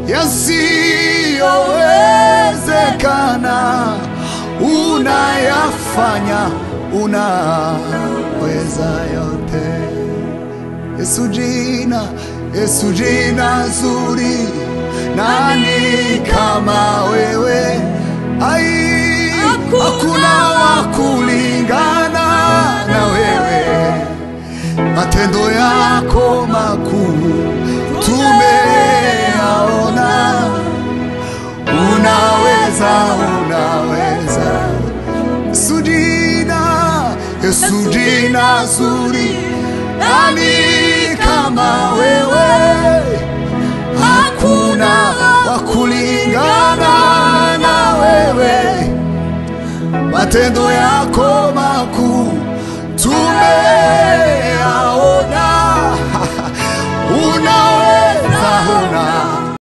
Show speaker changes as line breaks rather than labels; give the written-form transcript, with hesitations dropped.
yasiyowezekana unayafanya, unaweza yote. Yesu jina zuri, nani kama wewe? Hakuna wakulingana na wewe, matendo yako makuu tumeyaona. Unaweza. Yesu jina zuri, nani kama wewe? Hakuna wakulingana na wewe, matendo yako makuu tumeyaona. Unaweza.